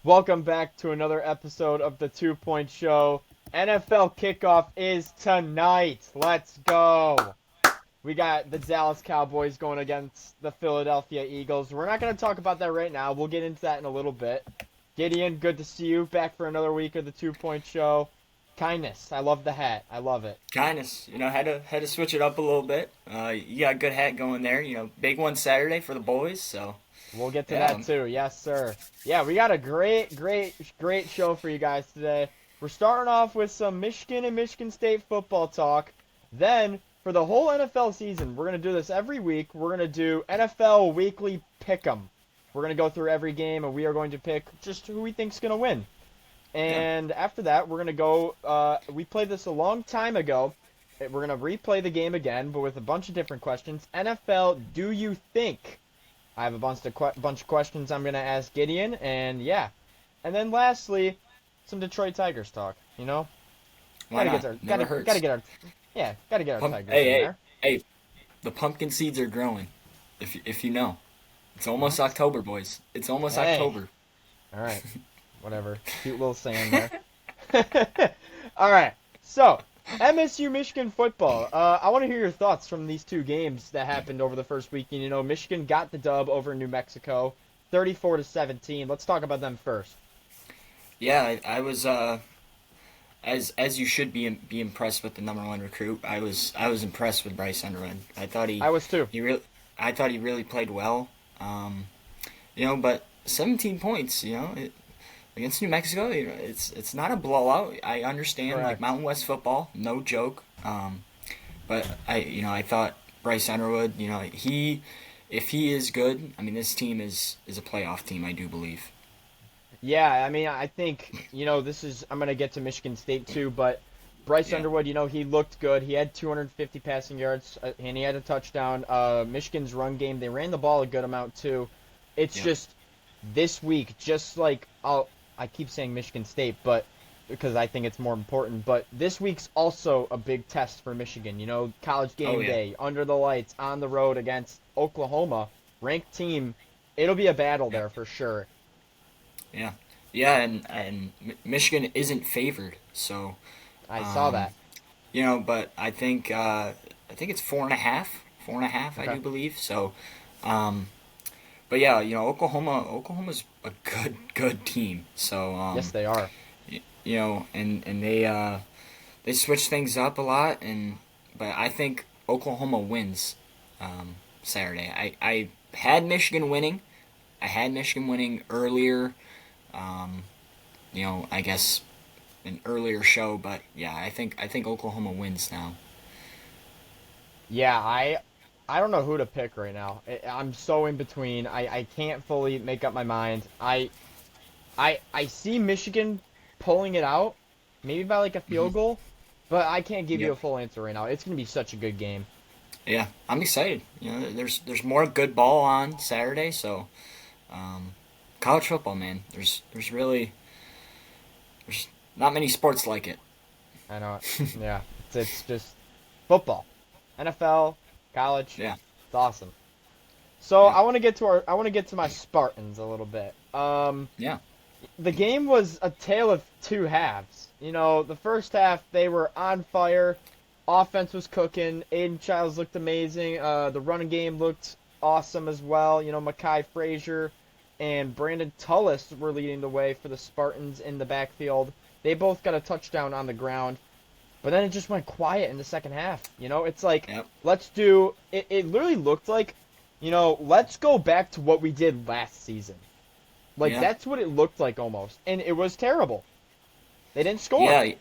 Welcome back to another episode of the 2 Point Show. NFL kickoff is tonight. Let's go. We got the Dallas Cowboys going against the Philadelphia Eagles. We're not going to talk about that right now. We'll get into that in a little bit. Gideon, good to see you back for another week of the 2 Point Show. Kindness. I love the hat. I love it. Kindness, had to switch it up a little bit. You got a good hat going there. Big one Saturday for the boys. So We'll get to yeah, that too. Yes, sir. Yeah, we got a great show for you guys today. We're starting off with some Michigan and Michigan State football talk. Then, for the whole NFL season, we're going to do this every week. We're going to do NFL Weekly Pick'em. We're going to go through every game, and we are going to pick just who we think's going to win. yeah. And after that, we're going to go. We played this a long time ago. We're going to replay the game again, but with a bunch of different questions. NFL, do you think? I have a bunch of questions I'm gonna ask Gideon, and yeah, and then lastly, some Detroit Tigers talk. Why not? Never Gotta hurts. get our gotta get our Tigers Hey, in hey, there. hey! The pumpkin seeds are growing. If you know, it's almost What? October, boys. It's almost Hey, October. all right, whatever. Cute little saying there. All right, so MSU Michigan football. I want to hear your thoughts from these two games that happened over the first weekend. Michigan got the dub over New Mexico, 34-17. Let's talk about them first. Yeah, I was as you should be impressed with the number one recruit. I was impressed with Bryce Underwood. I thought he I was too. he really I thought he really played well. Um, but 17 points. Against New Mexico, it's not a blowout. I understand, like Correct. Mountain West football, no joke. But I thought Bryce Underwood, if he is good, I mean, this team is a playoff team. I do believe. Yeah, I mean, I think, I'm going to get to Michigan State too, but Bryce Yeah, Underwood, he looked good. He had 250 passing yards, and he had a touchdown. Michigan's run game, they ran the ball a good amount too. It's yeah, just this week, just like, I keep saying Michigan State, but because I think it's more important, but this week's also a big test for Michigan. College oh game yeah, day, under the lights, on the road against Oklahoma, ranked team. It'll be a battle yeah, there for sure. yeah, yeah, and Michigan isn't favored, so I saw um, that. but I think it's 4.5, 4.5, I Okay. do believe. So, um, but yeah, Oklahoma's a good team. So, Yes, they are. and they switch things up a lot, but I think Oklahoma wins Saturday. I had Michigan winning. I had Michigan winning earlier. Um, I guess an earlier show, but yeah, I think Oklahoma wins now. Yeah, I don't know who to pick right now. I'm so in between. I can't fully make up my mind. I see Michigan pulling it out, maybe by like a Hmm. field goal, but I can't give you Yep. a full answer right now. It's gonna be such a good game. Yeah, I'm excited. There's more good ball on Saturday, so um, college football, man. There's not many sports like it. I know it. Yeah, it's just football, NFL, college. Yeah, It's awesome. So yeah, I want to get to my Spartans a little bit. yeah, The game was a tale of two halves. The first half they were on fire. Offense was cooking. Aiden Childs looked amazing. The running game looked awesome as well. Makai Frazier and Brandon Tullis were leading the way for the Spartans in the backfield. They both got a touchdown on the ground. But then it just went quiet in the second half. It's like, yep, it literally looked like, let's go back to what we did last season. Like, yeah, that's what it looked like almost. And it was terrible. They didn't score. yeah,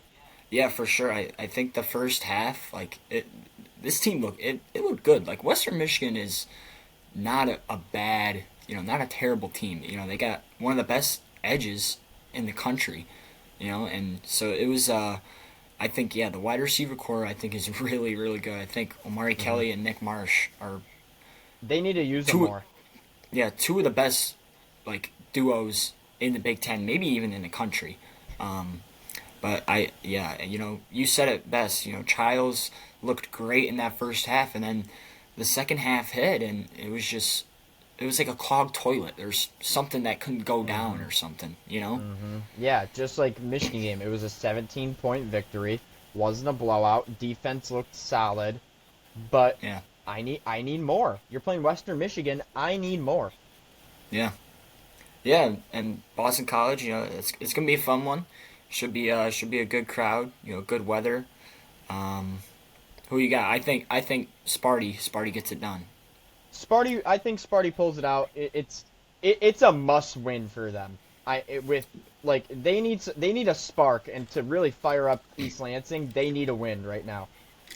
yeah, for sure. I think the first half, this team it looked good. Like Western Michigan is not a bad, not a terrible team. They got one of the best edges in the country. And so it was. I think yeah, the wide receiver core I think is really really good. I think Omari Hmm. Kelly and Nick Marsh are They need to use them two more. two of the best like duos in the Big Ten, maybe even in the country. Um, but you said it best. Childs looked great in that first half, and then the second half hit, and it was just it was like a clogged toilet. There's something that couldn't go down or something, you know? Yeah, just like Michigan game, it was a 17-point victory. Wasn't a blowout. Defense looked solid, but Yeah, I need more. You're playing Western Michigan. I need more. yeah, yeah. And Boston College, it's gonna be a fun one. Should be a good crowd. Good weather. Um, who you got? I think Sparty gets it done. Sparty, I think Sparty pulls it out. It's a must win for them. With like they need a spark and to really fire up East Lansing, they need a win right now.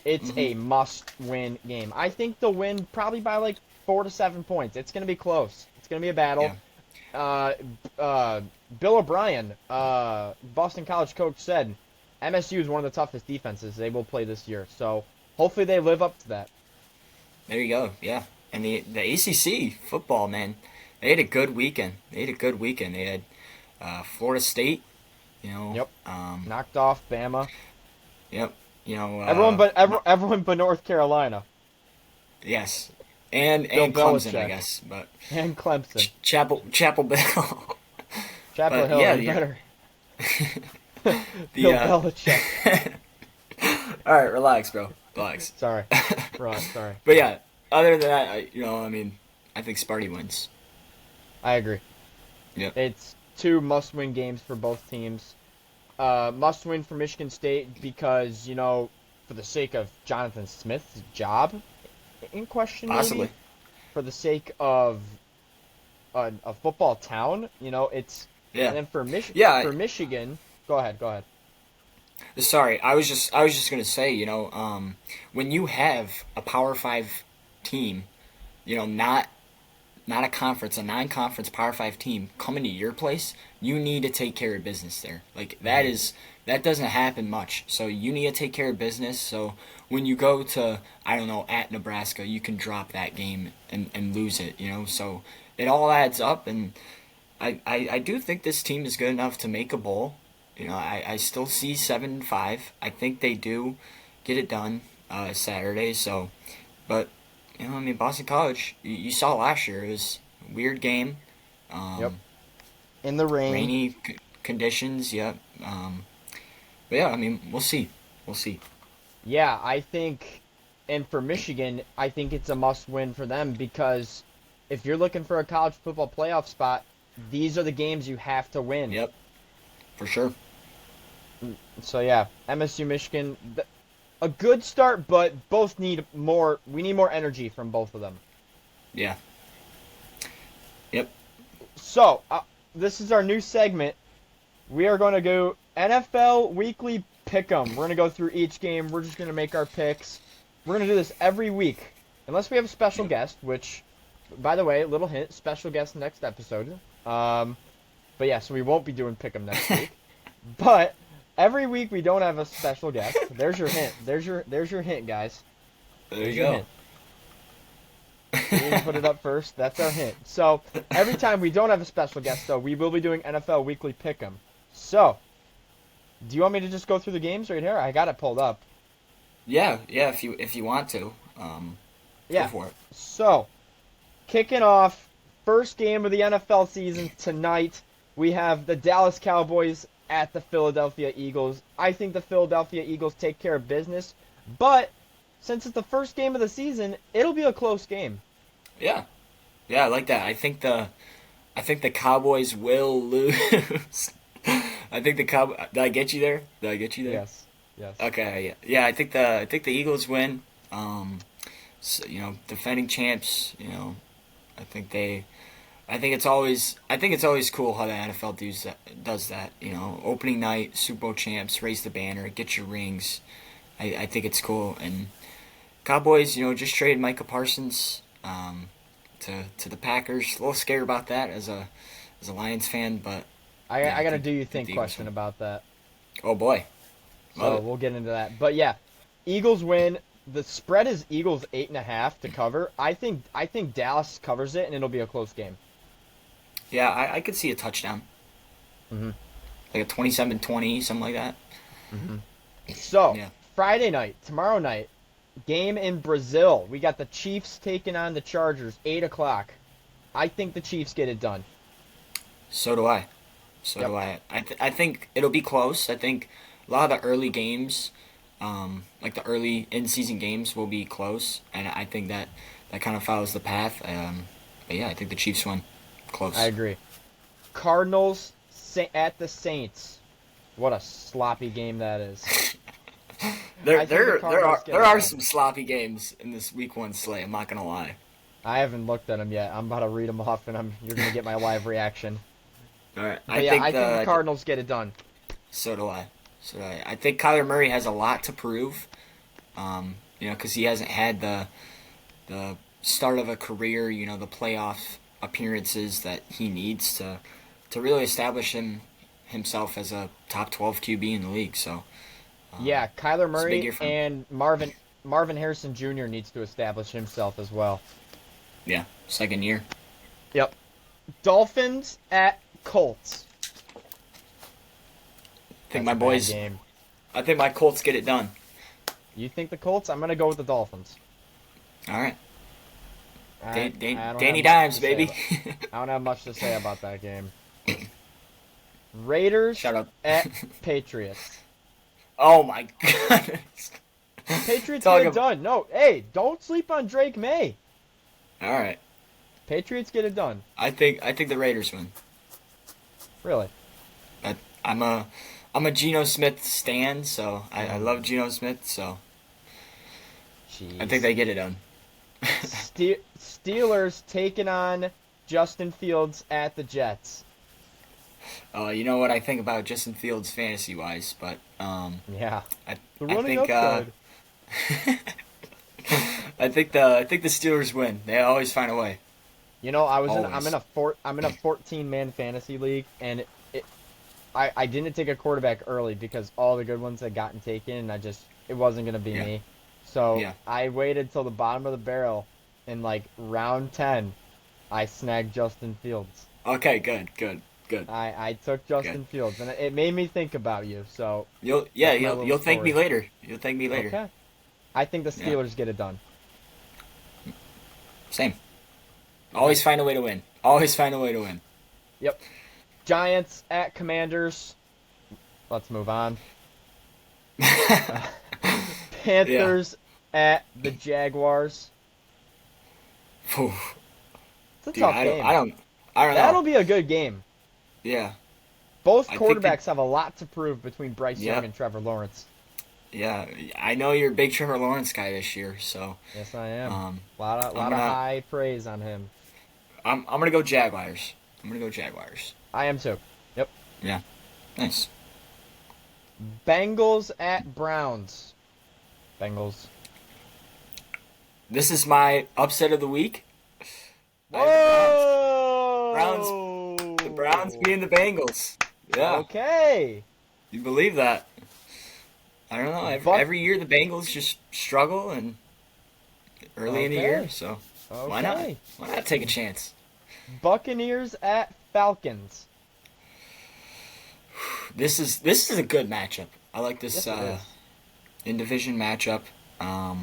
It's Hmm. a must win game. I think they'll win probably by like 4 to 7 points. It's gonna be close. It's gonna be a battle. Yeah, Uh, uh, Bill O'Brien, Boston College coach, said MSU is one of the toughest defenses they will play this year. So hopefully they live up to that. there you go. Yeah, and the ACC football, man, they had a good weekend. They had Florida State. You know, Yep, um, knocked off Bama. yep. You know, Everyone but North Carolina yes, and Bill Clemson, I Belichick guess, but and Clemson. Chapel Bell. Chapel But Hill, yeah, you better. the Bill Belichick. all right, relax, bro, relax. Sorry, right, sorry. But yeah, other than that, I mean, I think Sparty wins. I agree. Yep. It's two must-win games for both teams. Must-win for Michigan State because for the sake of Jonathan Smith's job in question, maybe Possibly. for the sake of a football town. It's Yeah. and then Yeah. For Michigan. Go ahead. Go ahead. Sorry, I was just gonna say, when you have a Power Five team, not a conference, a non-conference Power Five team coming to your place, you need to take care of business there. Like that doesn't happen much. So you need to take care of business. So when you go to, I don't know, at Nebraska, you can drop that game and lose it. So it all adds up, and I do think this team is good enough to make a bowl. I still see 7-5. I think they do get it done Saturday. So, but I mean, Boston College, you saw last year. It was a weird game. Yep. Um, In the rain. Rainy conditions. Yep. But yeah, I mean, we'll see. We'll see. Yeah, I think, and for Michigan, I think it's a must-win for them because if you're looking for a college football playoff spot, these are the games you have to win. Yep. For sure. So yeah, MSU Michigan, a good start, but both need more. We need more energy from both of them. Yeah. Yep. So this is our new segment. We are going to go NFL Weekly Pick'em. We're going to go through each game. We're just going to make our picks. We're going to do this every week, unless we have a special Yep. guest. Which, by the way, little hint: special guest next episode. But yeah, so we won't be doing Pick'em next week. But every week we don't have a special guest. There's your hint. There's your hint, guys. There There's you your go. hint. We didn't put it up first. That's our hint. So every time we don't have a special guest, though, we will be doing NFL Weekly Pick'em. So, do you want me to just go through the games right here? I got it pulled up. Yeah. Yeah. If you want to, go Yeah. for it. So, kicking off first game of the NFL season tonight, we have the Dallas Cowboys at the Philadelphia Eagles. I think the Philadelphia Eagles take care of business, but since it's the first game of the season, it'll be a close game. Yeah. Yeah. I like that. I think the Cowboys will lose. I think the Cow. Did I get you there? Did I get you there? Yes. Yes. Okay, yeah, yeah. I think the Eagles win. So, defending champs. I think they. I think it's always cool how the NFL does that. Opening night, Super Bowl champs, raise the banner, get your rings. I think it's cool. And Cowboys, just traded Micah Parsons to the Packers. A little scared about that as a Lions fan, but yeah, I I got a think do you I think think the Eagles question win. about that. Oh boy, love So it. we'll get into that. But yeah, Eagles win. The spread is Eagles 8.5 to cover. I think Dallas covers it and it'll be a close game. Yeah, I could see a touchdown. Hmm Like a 27-20, something like that. So Yeah. Friday night, tomorrow night, game in Brazil. We got the Chiefs taking on the Chargers, 8 o'clock. I think the Chiefs get it done. So do I. So Yep. do I. I think it'll be close. I think a lot of the early games, like the early in-season games, will be close, and I think that kind of follows the path. But yeah, I think the Chiefs win. I Close. agree. Cardinals at the Saints. What a sloppy game that is. There I think the there there Cardinals are get there it are done. some sloppy games in this Week 1 slate. I'm not gonna lie. I haven't looked at them yet. I'm about to read them off, and you're gonna get my live reaction. All right, I But yeah, think I think the the Cardinals get it done. so do I. So do I think Kyler Murray has a lot to prove. Because he hasn't had the start of a career. The playoff appearances that he needs to really establish himself as a top 12 QB in the league. So Yeah, Kyler it's a big Murray year for him. and Marvin Harrison Jr. needs to establish himself as well. Yeah, second year. Yep. Dolphins at Colts. I think That's my a bad boys. game. I think my Colts get it done. You think the Colts? I'm gonna go with the Dolphins. All right, I don't have Danny much Dimes, to say baby. about. I don't have much to say about that game. Raiders Shut up. at Patriots. Oh my goodness. Patriots Talk get it about. done. No, hey, don't sleep on Drake May. All right. Patriots get it done. I think the Raiders win. Really. I, I'm a Geno Smith stan, so I Mm, love Geno Smith, so I think Jeez. they get it done. Steelers taking on Justin Fields at the Jets. You know what I think about Justin Fields fantasy wise, but Yeah. I The I running think upside. I think the Steelers win. They always find a way. You know, Always. I'm in a 14 man fantasy league, and I didn't take a quarterback early because all the good ones had gotten taken, and it wasn't gonna be Yeah. me. So Yeah. I waited till the bottom of the barrel, in like round 10, I snagged Justin Fields. Okay. Good. Good. Good. I took Good. Justin Fields, and it made me think about you. So You'll yeah that's my you'll little you'll thank me story. later. You'll thank me later. Okay. I think the Yeah. Steelers get it done. Same. Okay. Always find a way to win. Always find a way to win. Yep. Giants at Commanders. Let's move on. Uh, Yeah. Panthers at the Jaguars. Phew. It's a Dude, tough game. I don't That'll know. be a good game. Yeah. Both I think that quarterbacks have a lot to prove between Bryce Young Yep. and Trevor Lawrence. Yeah. I know you're a big Trevor Lawrence guy this year, so Yes, I am. um I'm Lot of gonna high praise on him. I'm gonna go Jaguars. I'm gonna go Jaguars. I am too. Yep. Yeah. Nice. Bengals at Browns. Bengals. This is my upset of the week. I have the Browns. Browns the Browns Whoa! being the Bengals. Yeah. Okay. You believe that? I don't know. Buck. Every year the Bengals just struggle and early in the year, Okay. so why not? Okay. Why not take a chance? Buccaneers at Falcons. This is a good matchup. I like this Yes, it is. in division matchup. I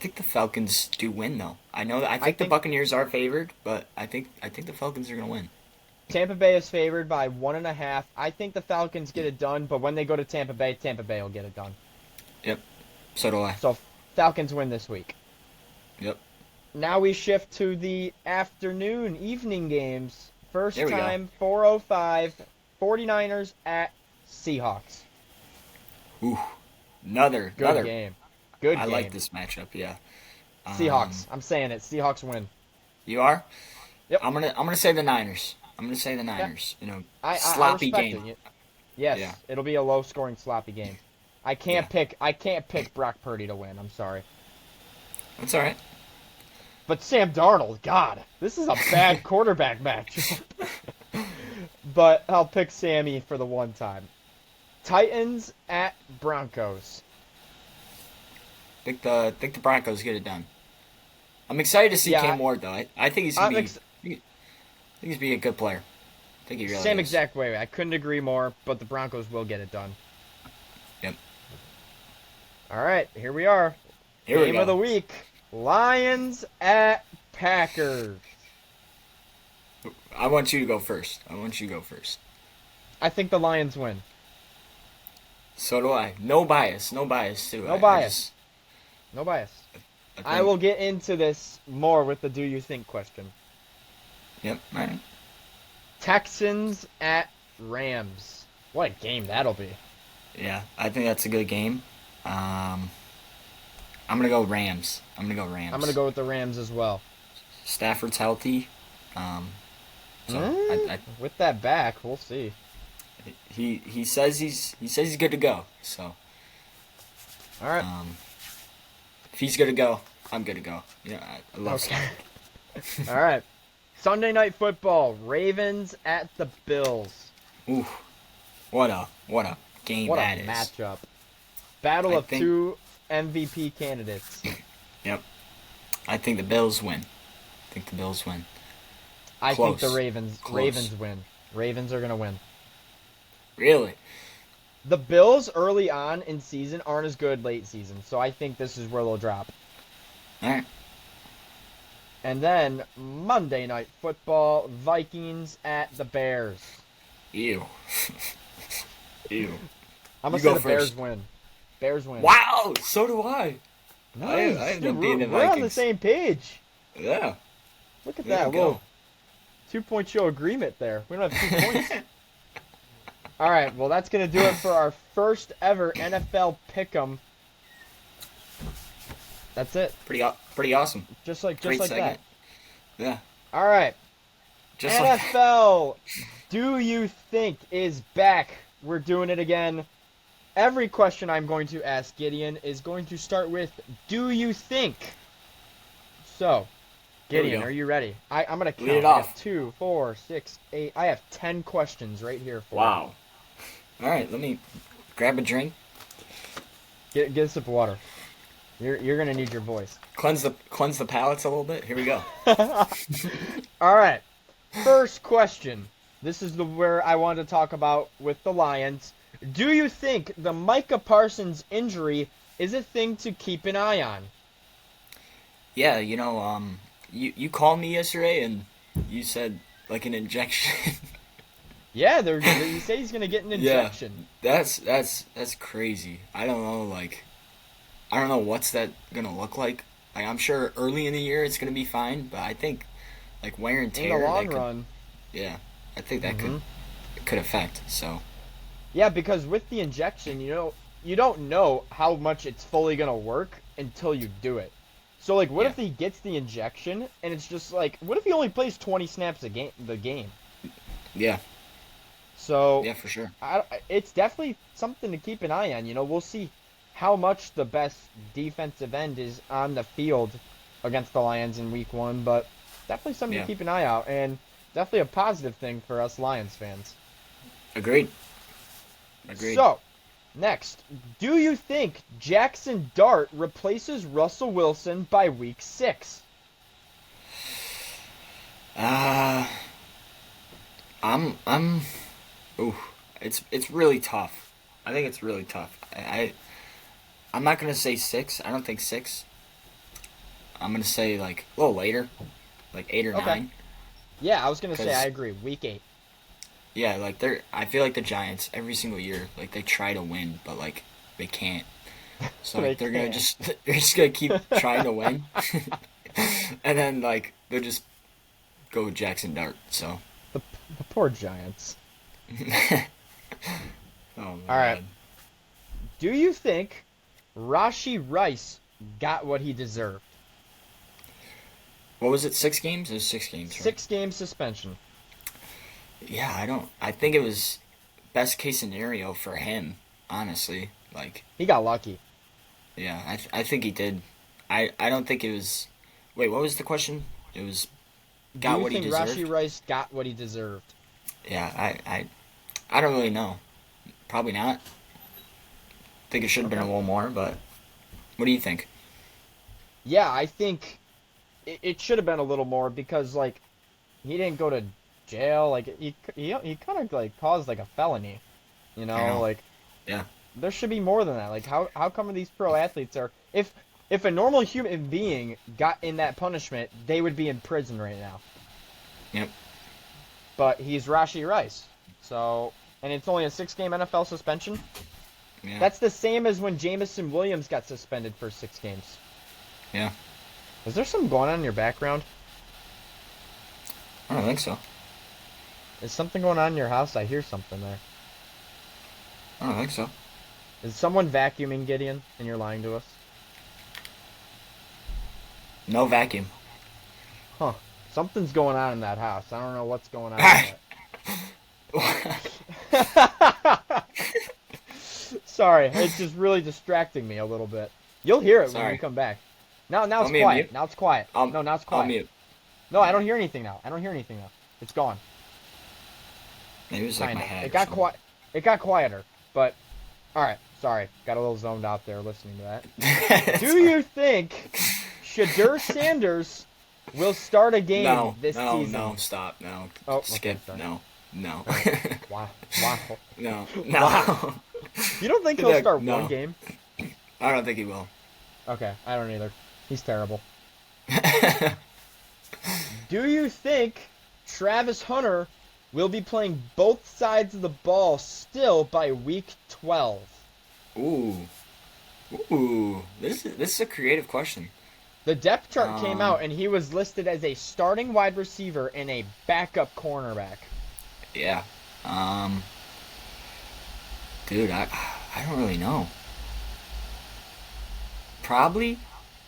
think the Falcons do win though. I I think the think Buccaneers are favored, but I think the Falcons are gonna win. Tampa Bay is favored by 1.5. I think the Falcons get it done, but when they go to Tampa Bay will get it done. Yep. So do I. So Falcons win this week. Yep. Now we shift to the evening games. First There we go. time, 4:05, 49ers at Seahawks. Ooh. Another Good another. game. Good I like game. this matchup. Yeah. Seahawks. I'm saying it. Seahawks win. You are? Yep. I'm gonna say the Niners. I'm gonna say the Okay. Niners. I Sloppy respect game. it. Yes, Yeah. it'll be a low-scoring, sloppy game. Yeah. I can't pick Brock Purdy to win. I'm sorry. That's all right. But Sam Darnold, God, this is a bad quarterback match. But I'll pick Sammy for the one time. Titans at Broncos. Think the Broncos get it done. I'm excited to see Yeah, Cam Ward though. I think he's gonna I'm be. ex- I think he's being a good player. I think he really same is. exact way. I couldn't agree more, but the Broncos will get it done. Yep. All right, here we are. Here we Game of the go. week. Lions at Packers. I want you to go first. I want you to go first. I think the Lions win. So do I. No bias. No bias too. No I bias. just No bias. I I think. will get into this more with the do you think question. Yep. All right. Texans at Rams. What a game that'll be. Yeah, I think that's a good game. I'm gonna go Rams. I'm gonna go I'm gonna Rams. go with the Rams as well. Stafford's healthy. Um, so With that back, we'll see. he says he's good to go. So All right. um, if he's good to go, I'm good to go. Yeah, I love Okay. Stafford. All right. Sunday night football. Ravens at the Bills. Ooh, what a game What a that is. matchup. Battle I of think- two MVP candidates. Yep. I think the Bills win. I think the Bills win. I think Close. the Ravens Close. win. Ravens are gonna win. Really? The Bills early on in season aren't as good late season, so I think this is where they'll drop. All right. And then Monday night football, Vikings at the Bears. Ew. Ew. I'm gonna You say go the Bears first. win. Bears win. Wow. So do I. Nice. I end Dude, up being the we're on the Vikings. same page. Yeah. Look at There that you little go. 2-point show agreement there. We don't have 2 points. All right, well that's gonna do it for our first ever NFL Pick'em. That's it. Pretty awesome. Just like Great that. segment. Yeah. All right. Just like NFL, do you think is back? We're doing it again. Every question I'm going to ask Gideon is going to start with, do you think? So, Here we Gideon, go. are you ready? I'm going to count. Lead it I off. have 2, 4, 6, 8. I have 10 questions right here for wow. All right. Let me grab a drink. you. Get a sip of water. You're going to need your voice. Cleanse the palates a little bit. Here we go. All right. First question. This is where I wanted to talk about with the Lions. Do you think the Micah Parsons injury is a thing to keep an eye on? Yeah. You called me yesterday and you said like an injection. Yeah, you say he's gonna get an injection. That's crazy. I don't know. Like, I don't know what's that gonna look like. Like, I'm sure early in the year it's gonna be fine, but I think like wear and In tear. the long that could, run. Yeah, I think that Mhm. could affect. So Yeah, because with the injection, you don't know how much it's fully gonna work until you do it. So like, what Yeah. if he gets the injection and it's just like, what if he only plays 20 snaps the game? yeah, So yeah, for sure. it's definitely something to keep an eye on. We'll see how much the best defensive end is on the field against the Lions in Week 1, but definitely something Yeah. to keep an eye out, and definitely a positive thing for us Lions fans. Agreed. So, next, do you think Jackson Dart replaces Russell Wilson by Week 6? I'm. Ooh, it's really tough. I think it's really tough. I'm not gonna say 6. I don't think 6. I'm gonna say like a little later, like 8 or Okay. 9. Yeah, I was gonna say 'Cause- I agree. Week 8. Yeah, like I feel like the Giants every single year, like they try to win, but like they can't. So like, They can't. they're just gonna keep trying to win, and then like they'll just go with Jackson Dart. So. The poor Giants. Oh my All right. God. Do you think Rashi Rice got what he deserved? What was it? 6 games? It was 6 games. Right? 6-game suspension. Yeah, I don't. I think it was best case scenario for him. Honestly, like, He got lucky. yeah, I think he did. I don't think it was. Wait, what was the question? It was got Do you what he think deserved. Rashi Rice got what he deserved? Yeah, I don't really know. Probably not. Think it should have been a little more, but what do you think? Yeah, I think it should have been a little more because like he didn't go to jail. Like he kind of like caused like a felony. I know. Like Yeah. there should be more than that. Like how come these pro athletes are if a normal human being got in that punishment, they would be in prison right now. Yep. but he's Rashi Rice. So, and it's only a 6-game NFL suspension. Yeah. That's the same as when Jamison Williams got suspended for 6 games. Yeah. Is there something going on in your background? I don't think so. Is something going on in your house? I hear something there. I don't think so. Is someone vacuuming, Gideon, and you're lying to us? No vacuum. Huh. Something's going on in that house. I don't know what's going on with that. Sorry, it's just really distracting me a little bit. You'll hear it when Sorry. we come back. Now it's Want me to quiet. mute? Now it's quiet. No, now it's I'll quiet. mute. No, I don't hear anything now. I don't hear anything now. It's gone. Maybe it was like my Kinda. head. It or got something. quiet. It got quieter, but all right. Sorry, got a little zoned out there listening to that. Do you think Shadur Sanders will start a game this season? No, stop, no, Oh, skip, okay, no. All right. Wow. No. Wow. You don't think he'll start No. one game? I don't think he will. Okay, I don't either. He's terrible. Do you think Travis Hunter will be playing both sides of the ball still by week 12? Ooh, this is a creative question. The depth chart came out, and he was listed as a starting wide receiver and a backup cornerback. Yeah, dude, I don't really know. Probably,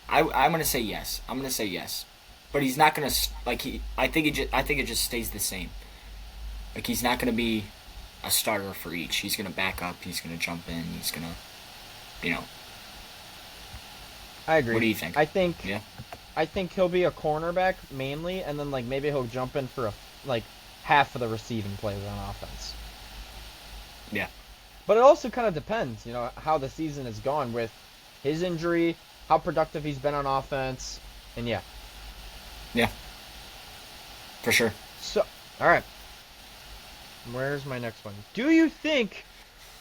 I'm gonna say yes. I'm gonna say yes, but he's not gonna like he. I think it just stays the same. Like he's not gonna be a starter for each. He's gonna back up. He's gonna jump in. He's gonna, you know. I agree. What do you think? Yeah. I think he'll be a cornerback mainly, and then like maybe he'll jump in for like half of the receiving plays on offense. Yeah. But it also kind of depends, how the season has gone with his injury, how productive he's been on offense, and yeah. Yeah. For sure. So, all right. Where's my next one? Do you think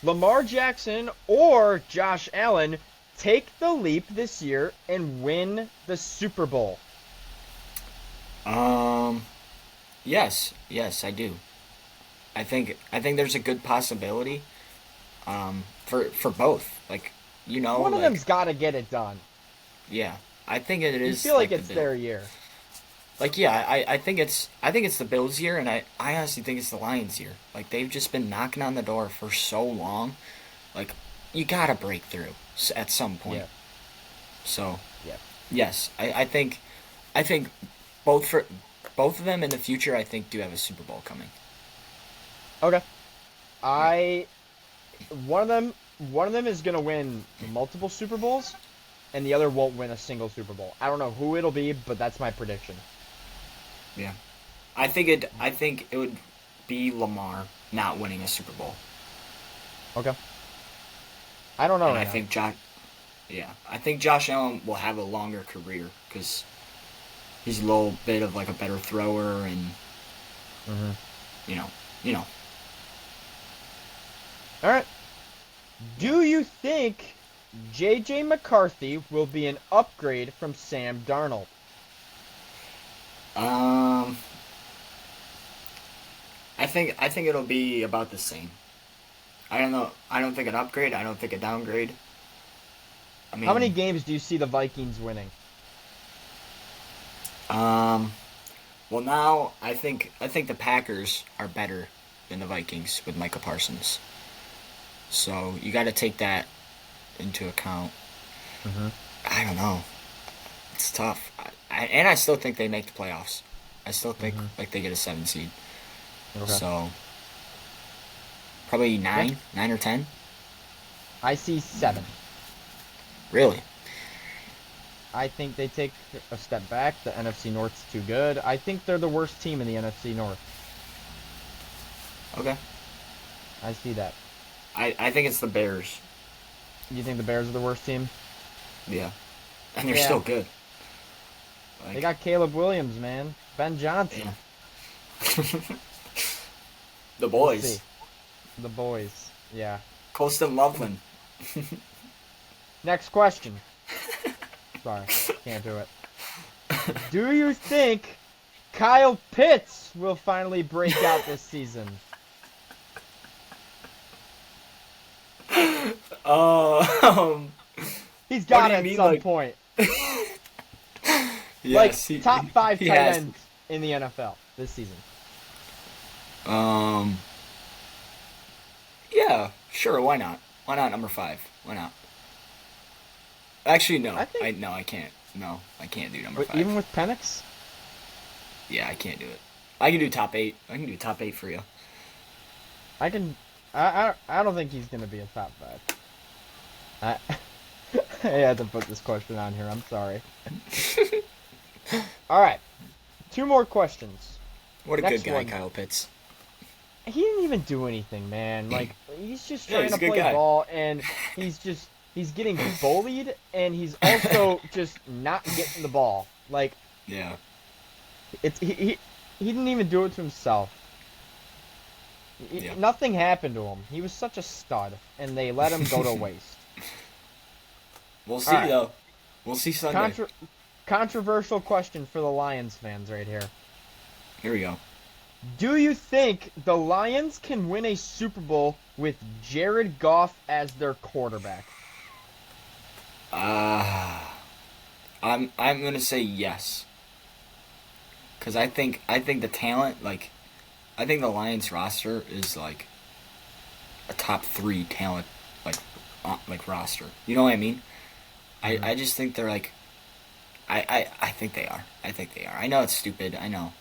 Lamar Jackson or Josh Allen take the leap this year and win the Super Bowl? Yes, I do. I think there's a good possibility. For both, like One of them's got to get it done. Yeah, I think it is. You feel like it's their year. Like yeah, I think it's the Bills' year, and I honestly think it's the Lions' year. Like they've just been knocking on the door for so long. Like you gotta break through at some point. Yeah. So yeah, yes, I think both of them in the future, I think do have a Super Bowl coming. Okay. One of them is gonna win multiple Super Bowls, and the other won't win a single Super Bowl. I don't know who it'll be, but that's my prediction. Yeah, I think it would be Lamar not winning a Super Bowl. Okay. I don't know. And I think I think Josh Allen will have a longer career because he's a little bit of like a better thrower, and you know. All right. Do you think J.J. McCarthy will be an upgrade from Sam Darnold? I think it'll be about the same. I don't know. I don't think an upgrade. I don't think a downgrade. I mean, how many games do you see the Vikings winning? Well, now I think the Packers are better than the Vikings with Micah Parsons. So you got to take that into account. I don't know. It's tough. I still think they make the playoffs. I still think like they get a 7 seed. Okay. So probably 9 or 10. I see 7. Really? I think they take a step back. The NFC North's too good. I think they're the worst team in the NFC North. Okay. I see that. I think it's the Bears. You think the Bears are the worst team? Yeah. And they're still good. Like, they got Caleb Williams, man. Ben Johnson. Yeah. The boys. The boys. Yeah. Colston Loveland. Next question. Sorry. Can't do it. Do you think Kyle Pitts will finally break out this season. Um, He's what got do it you at mean? some Like, point. Like yes, top five he tight has. ends in the NFL this season. Um, yeah, sure. Why not? Why not number five? Why not? Actually, no. I think, I can't. No, I can't do number even five. with Penix, Yeah, I can't do it. I can do top eight. I can do top eight for you. I can. I don't think he's gonna be a top five. I I had to put this question on here. I'm sorry. All right, two more questions. What a good Next guy, one. Kyle Pitts. He didn't even do anything, man. Like he's just No, trying he's to a good play guy. ball, and he's getting bullied, and he's also just not getting the ball. Like Yeah. it's he didn't even do it to himself. Yeah. Nothing happened to him. He was such a stud, and they let him go to waste. We'll All see right, though. We'll see Sunday. controversial question for the Lions fans right here. Here we go. Do you think the Lions can win a Super Bowl with Jared Goff as their quarterback? Ah, I'm gonna say yes. Cause I think the talent, like, I think the Lions roster is like a top three talent, like, like roster. You know what I mean? Hmm. I just think they're like, I think they are. I think they are. I know it's stupid. I know.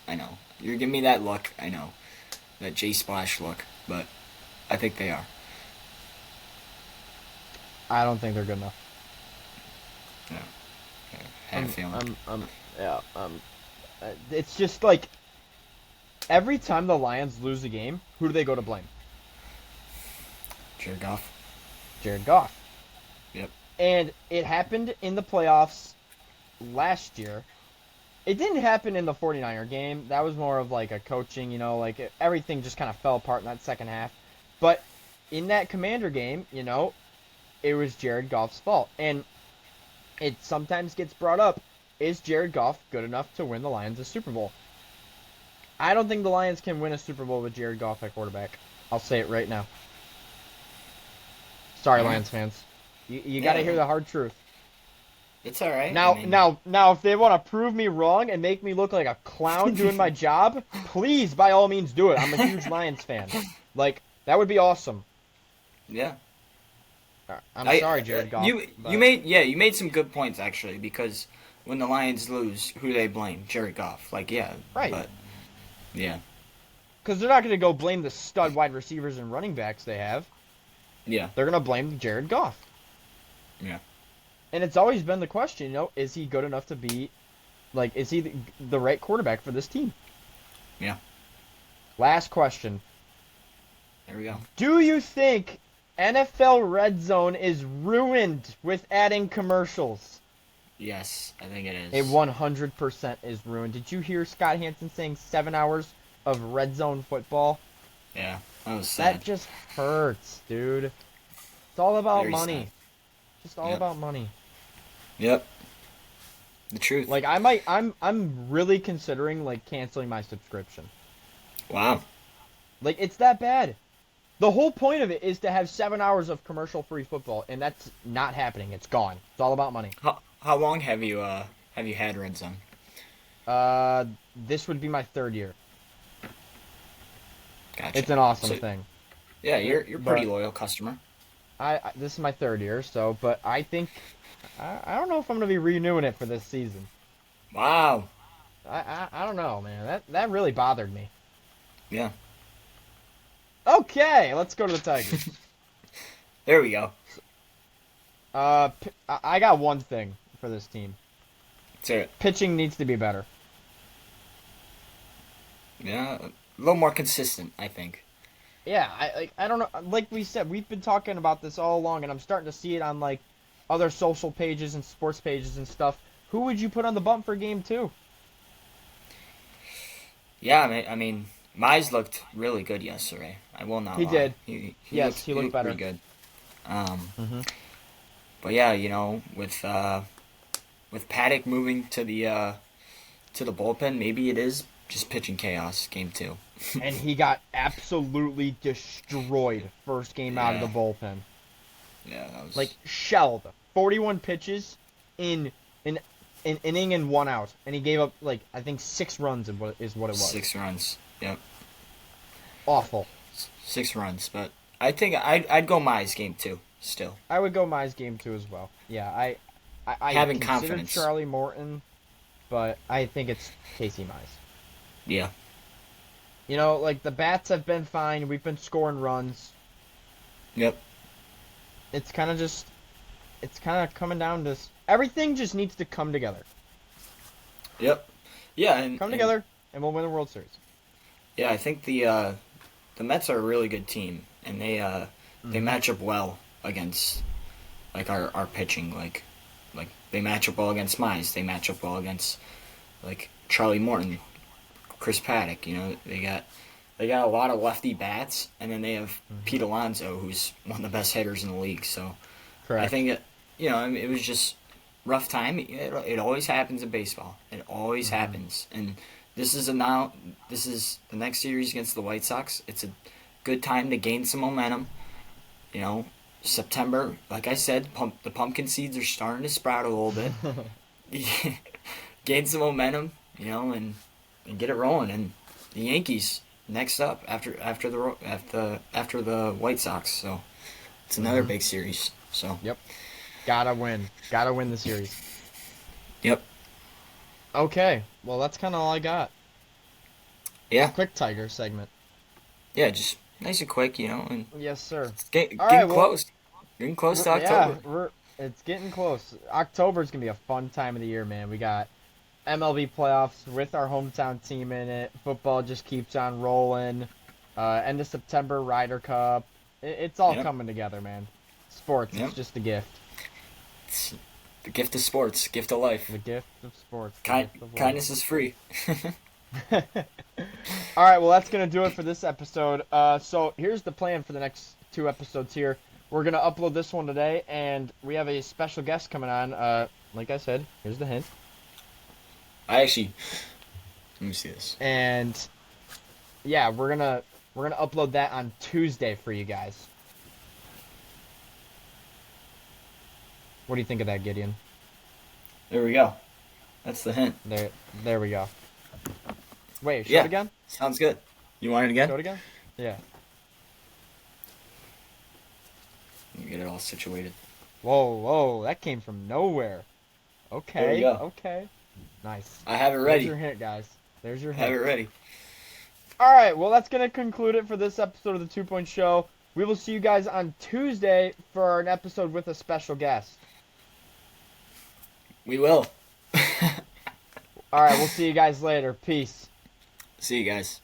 You're giving me that look. I know, that J Splash look, but I think they are. I don't think they're good enough. Yeah, yeah. Had a feeling. Yeah, it's just like every time the Lions lose a game, who do they go to blame? Jared Goff. Jared Goff. Yep. And it happened in the playoffs last year. It didn't happen in the 49er game. That was more of like a coaching, everything just kind of fell apart in that second half. But in that Commander game, it was Jared Goff's fault. And it sometimes gets brought up, is Jared Goff good enough to win the Lions a Super Bowl? I don't think the Lions can win a Super Bowl with Jared Goff at quarterback. I'll say it right now. Sorry, All right. Lions fans. You got to hear Yeah, the hard truth. it's all right. I Now, mean, now, now, if they want to prove me wrong and make me look like a clown doing my job, please, by all means, do it. I'm a huge Lions fan. Like, that would be awesome. yeah. I'm sorry, Jared Goff, You but made some good points actually, because when the Lions lose, who do they blame? Jared Goff. Like, yeah, right, but yeah, because they're not going to go blame the stud wide receivers and running backs they have. yeah, They're going to blame Jared Goff. yeah. And it's always been the question, is he good enough to be, like, is he the right quarterback for this team? Yeah. Last question. There we go. Do you think NFL Red Zone is ruined with adding commercials? Yes, I think it It is. 100% is ruined. Did you hear Scott Hansen saying 7 hours of Red Zone football? Yeah, that was That sad. just hurts, dude. It's all about Very money. sad. Just all Yep. about money. Yep. The truth. Like I'm really considering like canceling my subscription. Wow. Like it's that bad. The whole point of it is to have 7 hours of commercial-free football, and that's not happening. It's gone. It's all about money. How long have you had Red Zone? This would be my third year. Gotcha. It's an awesome So thing. yeah, you're pretty But loyal customer. this is my third year, so but I think I don't know if I'm gonna be renewing it for this season. Wow. I don't know, man. That really bothered me. Yeah. Okay, let's go to the Tigers. There we go. I got one thing for this team. That's it. Pitching needs to be better. Yeah, a little more consistent, I think. Yeah, I don't know. Like we said, we've been talking about this all along, and I'm starting to see it on like other social pages and sports pages and stuff. Who would you put on the bump for game two? Yeah, I mean, Mize looked really good yesterday. I will not He lie. did. He Yes, he looked better. pretty good. Um, Mm-hmm. but yeah, with Paddock moving to the bullpen, maybe it is just pitching chaos. Game 2. and he got absolutely destroyed first game out of the Yeah, bullpen. yeah, that was Like shelled. 41 pitches in an inning and 1 out, and he gave up like I think 6 runs is what it was. 6 runs. Yep, Awful. 6 runs. But I think I'd go Mize game 2 still. I would go Mize game 2 as well. Yeah, I Having considered confidence. Charlie Morton, but I think it's Casey Mize. Yeah, You know, like the bats have been fine. We've been scoring runs. yep, It's kind of just, it's kind of coming down to everything just needs to come together. yep, yeah, Come and together, and we'll win the World Series. yeah, I think the Mets are a really good team, and they Hmm. match up well against like our pitching. Like they match up well against Mize. They match up well against like Charlie Morton, Chris Paddock. You know, they got a lot of lefty bats, and then they have Hmm. Pete Alonso, who's one of the best hitters in the league. So I Correct. think I mean, it was just rough time. It always happens in baseball. It always Hmm. happens, and this is a now. This is the next series against the White Sox. It's a good time to gain some momentum. You know, September, like I said, the pumpkin seeds are starting to sprout a little bit. Gain some momentum, and get it rolling. And the Yankees next up after the White Sox. So it's another Hmm. big series. So Yep. Gotta win. Gotta win the series. yep, Okay. Well, that's kind of all I got. yeah, Quick Tiger segment. yeah, just nice and quick, and Yes, sir. it's All right. getting Well, close, getting close to yeah, October. it's getting close. October's gonna be a fun time of the year, man. We got MLB playoffs with our hometown team in it. Football just keeps on rolling. End of September, Ryder Cup. It's all Yep, coming together, man. Sports, it's yep. just a gift. It's the gift of sports, gift of life. The gift of sports, the Kind gift of life. kindness is free. All right, well, that's gonna do it for this episode. So here's the plan for the next 2 episodes here. We're gonna upload this one today, and we have a special guest coming on. Like I said, here's the hint. I actually let me see this. And yeah, we're gonna upload that on Tuesday for you guys. What do you think of that, Gideon? There we go. That's the hint. There we go. Wait, show it Yeah, again. sounds good. You want it again? Show it again. Yeah. Let me get it all situated. Whoa, whoa, that came from nowhere. There we Okay, go. okay. Nice. I have it There's ready. your hint, guys. There's your Have it hint. ready. All right, well, that's going to conclude it for this episode of the 2 Point Show. We will see you guys on Tuesday for an episode with a special guest. We will. All right, we'll see you guys later. Peace. See you guys.